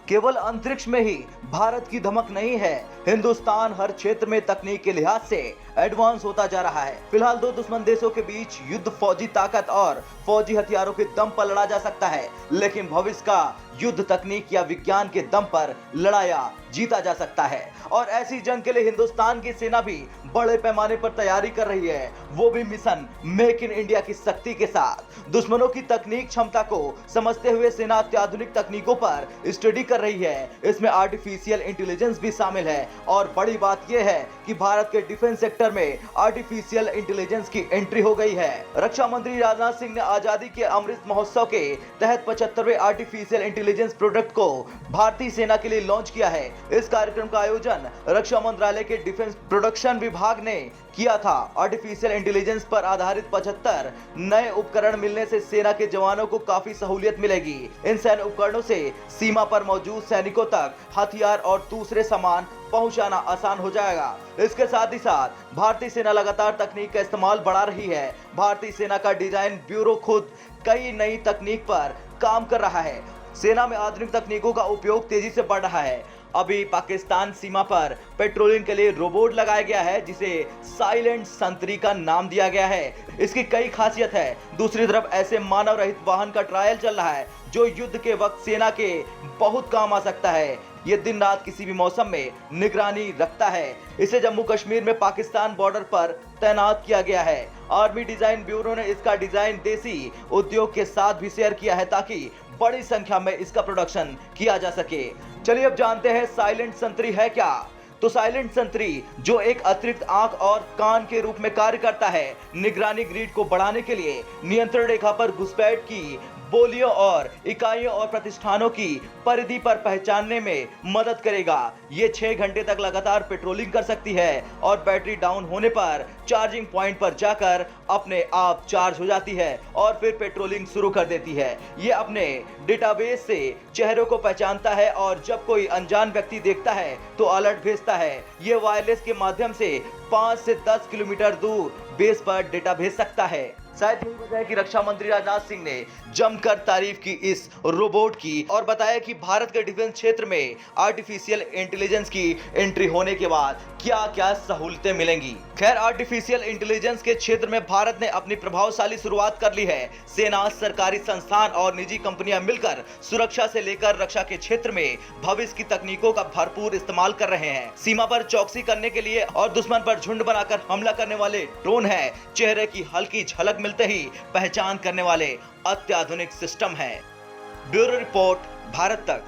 केवल अंतरिक्ष में ही भारत की धमक नहीं है, हिंदुस्तान हर क्षेत्र में तकनीक के लिहाज से एडवांस होता जा रहा है। फिलहाल दो दुश्मन देशों के बीच युद्ध फौजी ताकत और फौजी हथियारों के दम पर लड़ा जा सकता है, लेकिन भविष्य का युद्ध तकनीक या विज्ञान के दम पर लड़ाया जीता जा सकता है। और ऐसी जंग के लिए हिंदुस्तान की सेना भी बड़े पैमाने पर तैयारी कर रही है, वो भी मिशन मेक इन इंडिया की शक्ति के साथ। दुश्मनों की तकनीक क्षमता को समझते हुए सेना अत्याधुनिक तकनीकों पर स्टडी कर रही है। इसमें आर्टिफिशियल इंटेलिजेंस भी शामिल है और बड़ी बात यह है कि भारत के डिफेंस सेक्टर में आर्टिफिशियल इंटेलिजेंस की एंट्री हो गई है। रक्षा मंत्री राजनाथ सिंह ने आजादी के अमृत महोत्सव के तहत 75वें आर्टिफिशियल इंटेलिजेंस प्रोडक्ट को भारतीय सेना के लिए लॉन्च किया है। इस कार्यक्रम का आयोजन रक्षा मंत्रालय के डिफेंस प्रोडक्शन विभाग ने किया था। आर्टिफिशियल इंटेलिजेंस पर आधारित 75 नए उपकरण मिलने से सेना के जवानों को काफी सहूलियत मिलेगी। इन सैन्य उपकरणों से सीमा पर मौजूद सैनिकों तक हथियार और दूसरे सामान पहुंचाना आसान हो जाएगा। इसके साथ ही साथ भारतीय सेना लगातार तकनीक का इस्तेमाल बढ़ा रही है। भारतीय सेना का डिजाइन ब्यूरो खुद कई नई तकनीक पर काम कर रहा है। सेना में आधुनिक तकनीकों का उपयोग तेजी से बढ़ रहा है। अभी पाकिस्तान सीमा पर पेट्रोलिंग के लिए रोबोट लगाया गया है, जिसे साइलेंट संतरी का नाम दिया गया है। इसकी कई खासियत है। दूसरी तरफ ऐसे मानव रहित वाहन का ट्रायल चल रहा है जो युद्ध के वक्त सेना के बहुत काम आ सकता है। ये दिन रात किसी भी मौसम में निगरानी रखता है। इसे जम्मू कश्मीर में पाकिस्तान बॉर्डर पर तैनात किया गया है। आर्मी डिजाइन ब्यूरो ने इसका डिजाइन देसी उद्योग के साथ भी शेयर किया है ताकि बड़ी संख्या में इसका प्रोडक्शन किया जा सके। चलिए अब जानते हैं साइलेंट संतरी है क्या। तो साइलेंट संतरी जो एक अतिरिक्त आंख और कान के रूप में कार्य करता है, निगरानी ग्रिड को बढ़ाने के लिए नियंत्रण रेखा पर घुसपैठ की बोलियों और इकाइयों और प्रतिष्ठानों की परिधि पर पहचानने में मदद करेगा। ये 6 घंटे तक लगातार पेट्रोलिंग कर सकती है और बैटरी डाउन होने पर चार्जिंग पॉइंट पर जाकर अपने आप चार्ज हो जाती है और फिर पेट्रोलिंग शुरू कर देती है। ये अपने डेटाबेस से चेहरों को पहचानता है और जब कोई अनजान व्यक्ति देखता है तो अलर्ट भेजता है। ये वायरलेस के माध्यम से 5 से 10 किलोमीटर दूर बेस पर डेटा भेज सकता है। शायद यही वजह है कि रक्षा मंत्री राजनाथ सिंह ने जमकर तारीफ की इस रोबोट की और बताया कि भारत के डिफेंस क्षेत्र में आर्टिफिशियल इंटेलिजेंस की एंट्री होने के बाद क्या क्या सहूलतें मिलेंगी। खैर, आर्टिफिशियल इंटेलिजेंस के क्षेत्र में भारत ने अपनी प्रभावशाली शुरुआत कर ली है। सेना, सरकारी संस्थान और निजी कंपनियां मिलकर सुरक्षा से लेकर रक्षा के क्षेत्र में भविष्य की तकनीकों का भरपूर इस्तेमाल कर रहे हैं। सीमा पर चौकसी करने के लिए और दुश्मन पर झुंड बनाकर हमला करने वाले ड्रोन है। चेहरे की हल्की झलक मिलते ही पहचान करने वाले अत्याधुनिक सिस्टम है। ब्यूरो रिपोर्ट, भारत तक।